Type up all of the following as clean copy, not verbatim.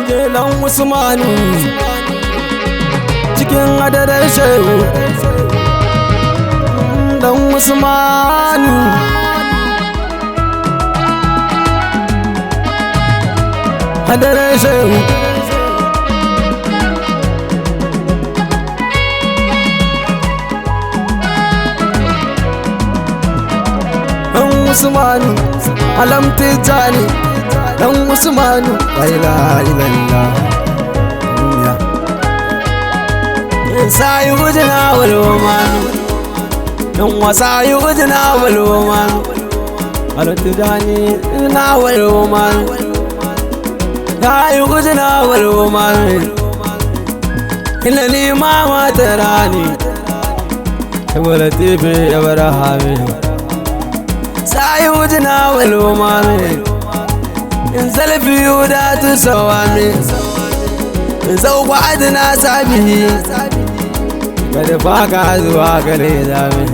jelan Usmanu cikin hadarar shehu dan Usmanu hadarar shehu dan Usmanu alam tijani dan Usmanu la ilaha illallah sayu ujna wal umanu dan wasayu ujna wal umanu alam tijani na wal umanu sayu ujna wal umanu ilani ma tarani wala tibi abrahami sayu ujna wal umanu انزل في يودات سوامي زوق عدنا سابه قد فاق عزواك ليزامي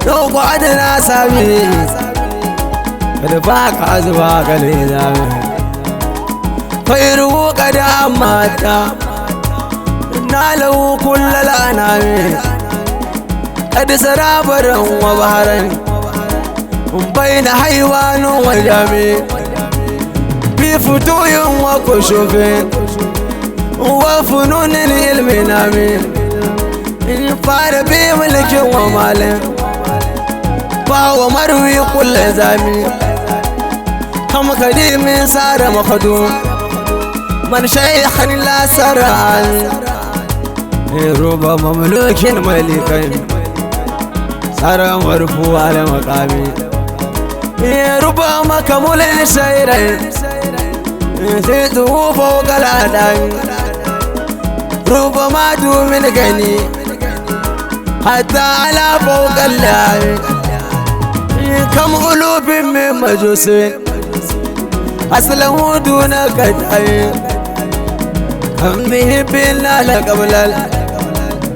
زوق عدنا سابه قد فاق عزواك ليزامي خيره قد أماتا ناله كل الأنامي قد سرابرا وبحرا بين حيوان وجميع بفتوي وكشوف وفنون العلم نامين فار بملك ومال فهو مروي كل زامي هم قديم صار مخدوم من شيخ لا سرعان رب مملوك ملكين صار مرفوع على مقامي ربما كمل سيرين زيده فوق الأدان ربما دوم الغني حتى على فوق اللعب كم قلوب من مجوس أصله دون قدعين كم به بالله لقبل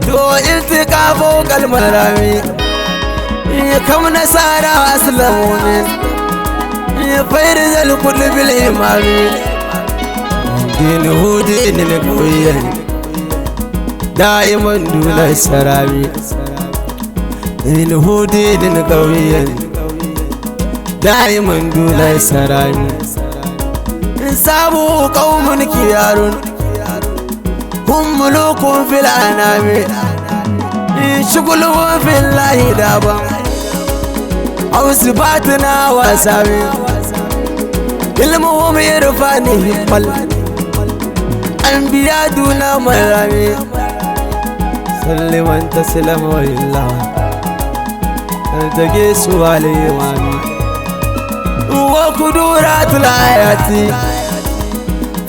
دو التقى فوق المرامي كم نسارى أسلمون فيرز الكل بالإمام دينه دين القوية دائما دون السرابي دينه دين القوية دائما دون السرابي سابوا قوم كيار هم ملوك في الأنام شغلهم في الله دابا أو سباتنا وسامي علمهم يرفعني هبل أنبياء دون مرامي سلم أنت سلم وإلا التقي سؤالي وامي وقدورات الآيات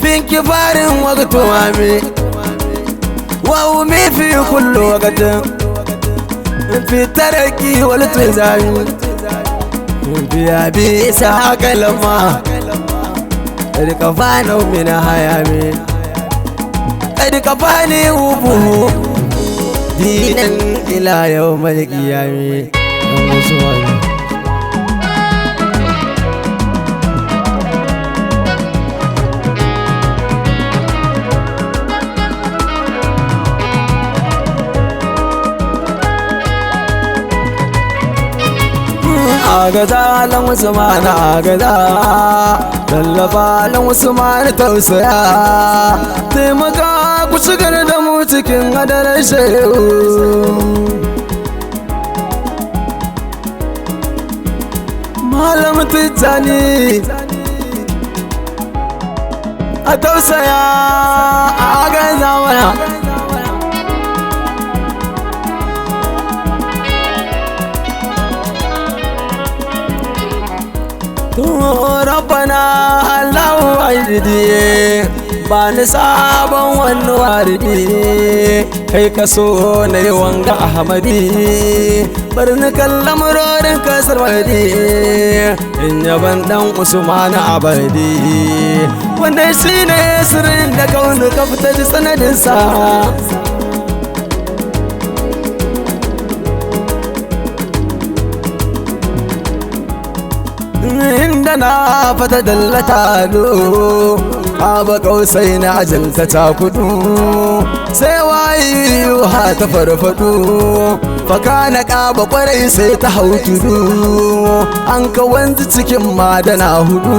في انكفار وقت وامي وأمي في كل وقت في التركي والتزامي في أبي إسحاق لما كفاني من هيامي كفاني وبوه دينا إلى يوم القيامة agaza lan Usman agaza lallafa lan Usman tausaya taimaka ku shigar da mu cikin hadarar shehu malam tijani a tausaya agaza mana ربنا الله عيدي bani sabon wani waridi kai ka so na yi wanga ahmadi barni kallon murorin kasar wadi in yaban dan Usman abadi wanda shi ne sirrin da kaunu ka fita da sanadinsa inda na fata dallata do Aba kausai na ajalta ta kudu sai wayi ha ta farfado faka na ƙaba kwarai sai ta hau tudu an ka wanzu cikin madana hudu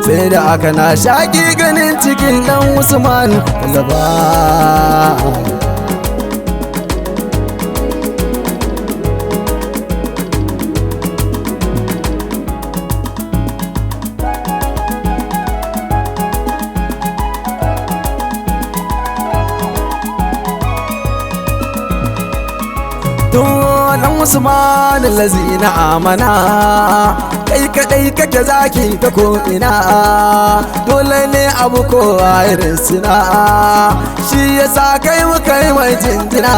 sai da aka na shaƙi ganin cikin ɗan Usman Kalaba. Dan Usman lazina amana kai kadai kake zaki ta ko ina dole ne abu kowa irin sina shi yasa kai muka yi mai jinjina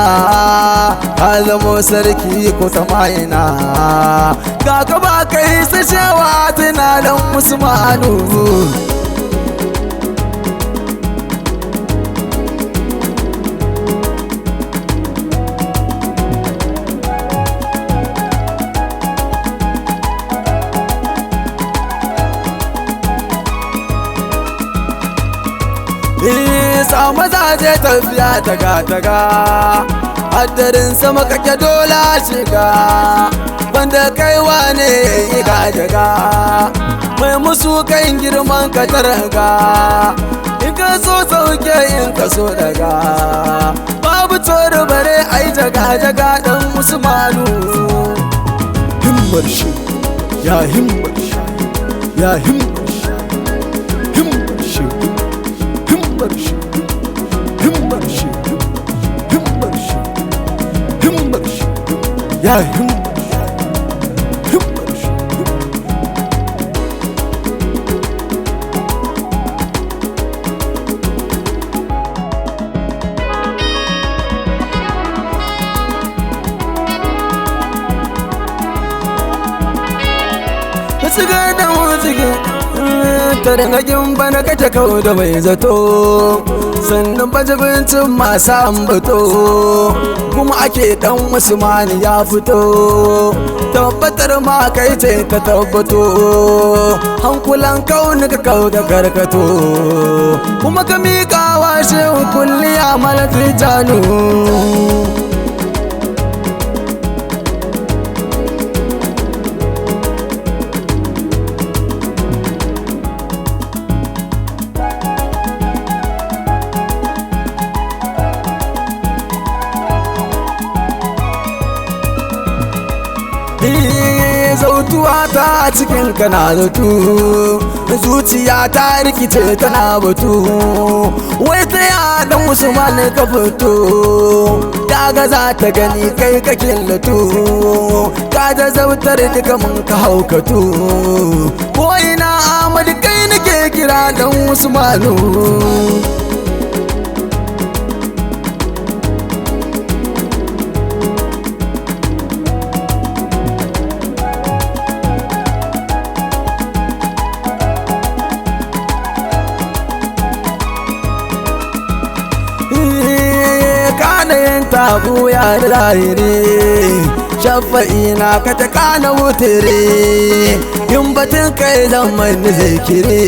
ka zamo sarki ko ta mayina ga ka ba kai sashewa tana dan Usmanu. Sa mazaje tafiya taga haddarin sama kake dola shiga banda kai wane yi daga mai musu kan girman ka targa in ka so sauke in ka so daga babu tsoro bare ai jaga dan Usmanu. Himmar shi ya himmar shi ya himmar shi himmar shi himmar shi himmar shi himmar shi himmar shi ya himmar shi himmar shi. Siga da wuziga ta dangagin bana kace kawo da mai zato sannan bajibincin masu ambato kuma ake dan Usman ya fito tabbatar ma kai ce ka tabbato hankulan kauni ka kawo da karkato kuma ka miƙa wa shehu kulliya malati janu. Zautuwa ta cikin kana zatu zuciya ta rikice tana batu wai ta ya dan Usman ka fito ya ga za ta gani kai ka killatu ka da zautar duka mun ka haukatu ko ina Ahmad kai nake kira dan Usmanu. Tabu ya lahiri shafa'i na ka ta kana wutire yin batun kai zaman zikiri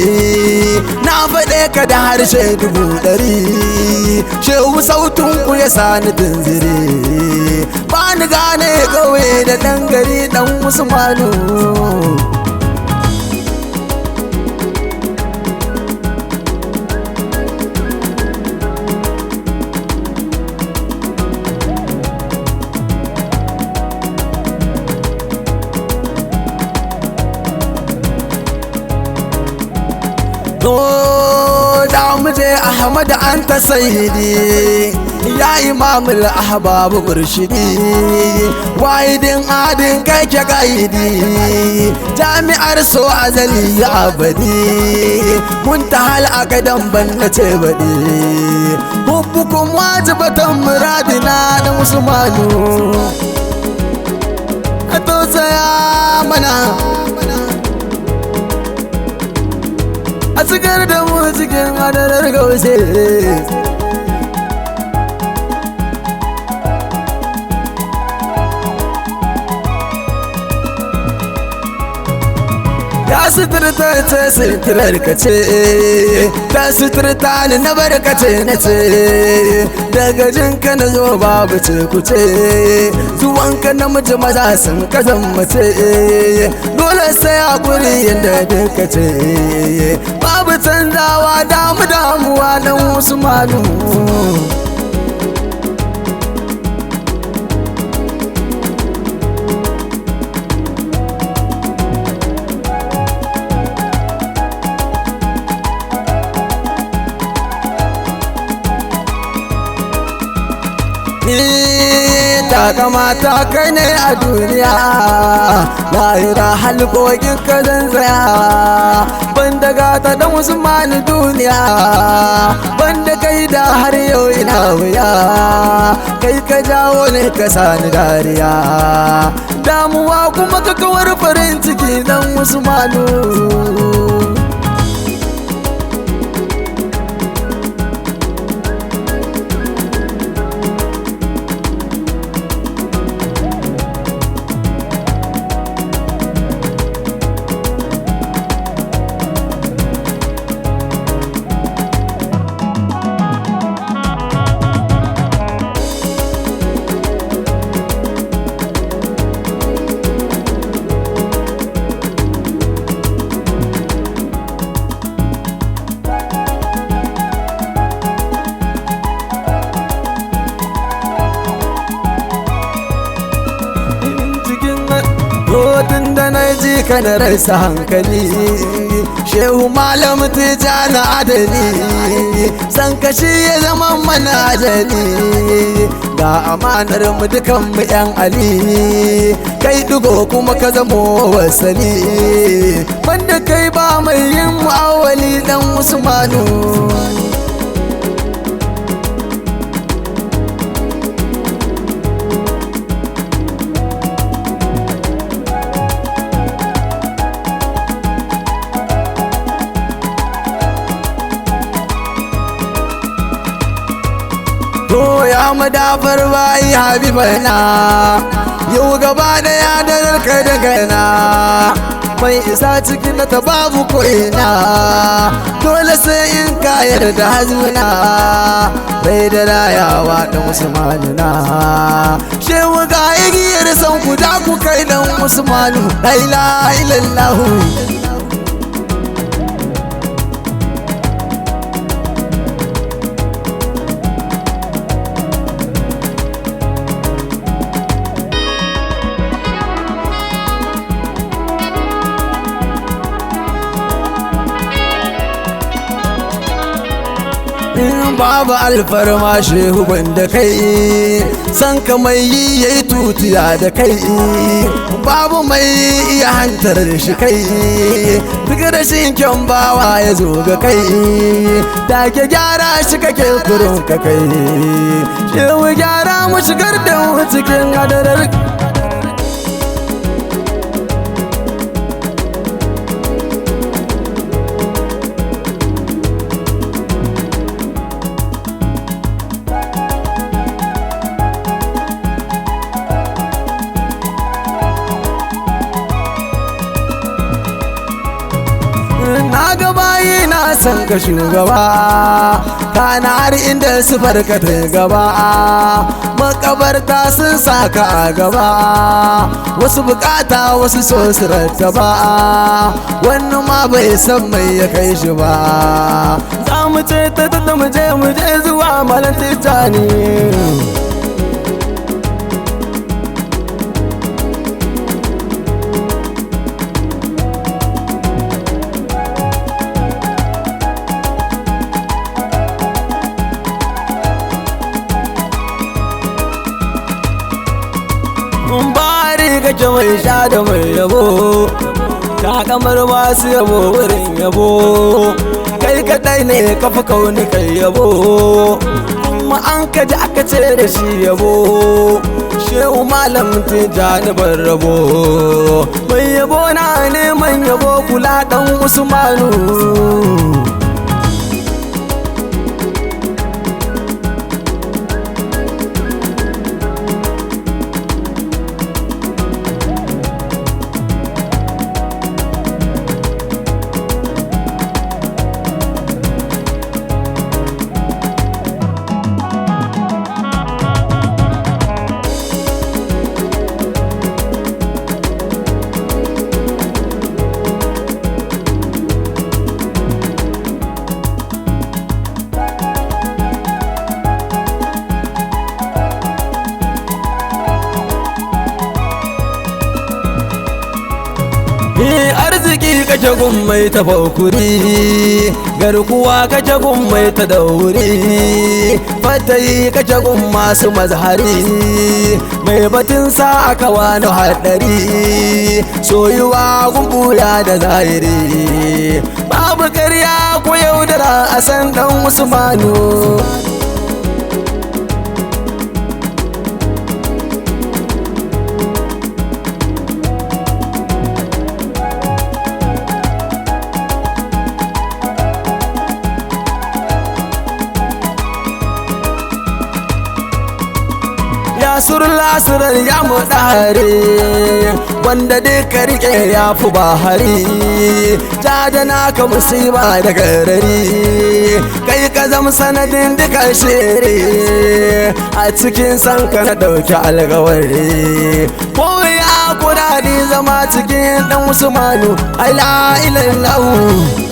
na faɗe ka da harshe 100 shehu sautin ku ya sani tunzire ba ni gane kawai da ɗan gari ɗan Usmanu. Da muje Ahmad anta sayyidi ya imamul ahbab murshidi wahidin adin kai ke gaidi jami'ar so azali ya abadi muntahal akadan banna ce badi hubbukum wajibatan muradina da Usmanu a tausaya mana a cikin da mu cikin hadarar gaushe. ya suturta ce suturar ka ce ta suturta ni na barkace na ce daga jinka na zo babu ce ku ce zuwanka namiji maza sun kazan mace dole sai hakuri yadda duka ce babu canzawa damuwa dan Usmanu. Ta kamata kai ne a duniya lahira halkokin ka zanzaya banda gata dan Usmanu duniya banda kai da har yau ina wuya kai ka jawo ne ka sani dariya damuwa kuma ka kawar farin ciki dan Usmanu. Tun da na ji ka na rasa hankali shehu malam Tijjani adali san kashi ya zama mana ajali ga amanar mu dukan mu yan ali kai dugo kuma ka zamo wasali banda kai ba mai yin mu'awali dan Usmanu. To ya madafar bayi habibana yau gaba daya da narka da gana mai isa cikin na ta babu ko'ina dole sai in kayar da hazuna bai da rayawa dan Usmanu na shehu ga igiyar san ku da ku kai dan Usmanu la ilaha illallah. Babu alfarma shehu banda kai san ka mai yi yayi tutiya da kai babu mai iya hantar shi kai duk rashin kyan bawa ya zo ga kai take gyara shi kake kurun ka kai shehu gyara mu shigar da mu cikin hadarar. Na ga bayi na san ka shugaba kana har inda su farka ta gaba makabarta sun saka a gaba wasu bukata wasu so su rattaba wannan ma bai san mai ya kai shi ba za mu ce ta mu je zuwa Malam Tijjani. Bari kake mai sha da mai yabo ta kamar masu yabo wurin yabo kai kadai ne kafa kauni kai yabo kuma an kaji aka ce da shi yabo shehu Malam Tijjani ban rabo mai yabo na neman yabo kula dan Usmanu. arziki kake gun mai tafaukuri, garkuwa kake gun mai tadauri, fatayi kake gun masu mazhari, mai batun sa aka wani haɗari, soyuwa gun buya da zahiri, babu karya ko yaudara a san dan Usmanu. Surlasurar ya muɗare wanda duka rike ya fi bahari, jada naka musiba da garari, kai ka zama sanadin duka shiri, a cikin sanka na ɗauki alkawari, ko ya kudade zama cikin ɗan Usmanu, ai la ilallahu.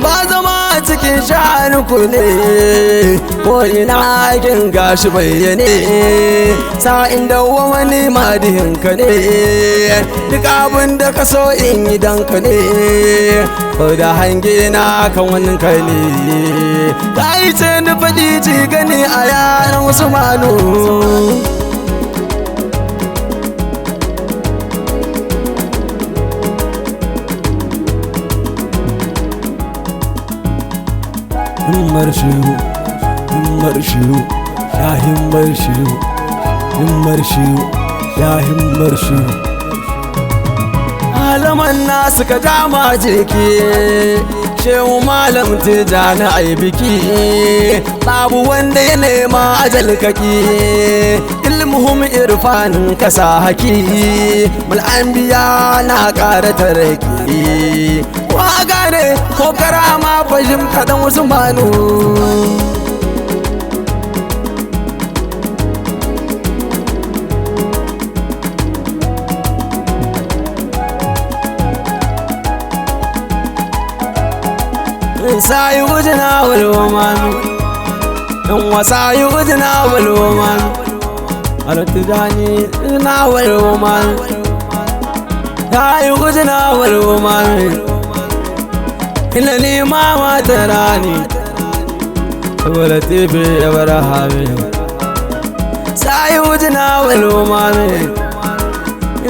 Ba zama cikin sha'anku ne, ko ina aikin gashi bayyane, sa'in da wani madihinka ne, duk abin da ka so in yi danka ne, ko da hange na kan wannan ka ne, ka yi ce da faɗi ci gani a yaran Usmanu. Himmar shehu, himmar shehu, ya himmar shehu, himmar shehu, ya himmar shehu. Malaman nasu ka dama jiki, shehu malam Tijjani ai biki, babu wanda ya nema ajal kaki, ilmuhum irfanin kasa haki, mal'ambiya na ƙara taraki. Wa gane ko karama fahim kaɗan Usmanu. Sayi wujina walwoman, ɗan wasayi wujina walwoman, Tijjani na walwoman, sayi wujina walwoman. إلني ما تراني ولتي في أبرهامي سايودنا والومامي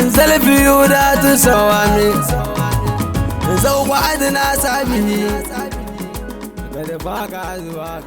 انزل في يودات سوامي زوج عدنا سابي قد فاق عزواك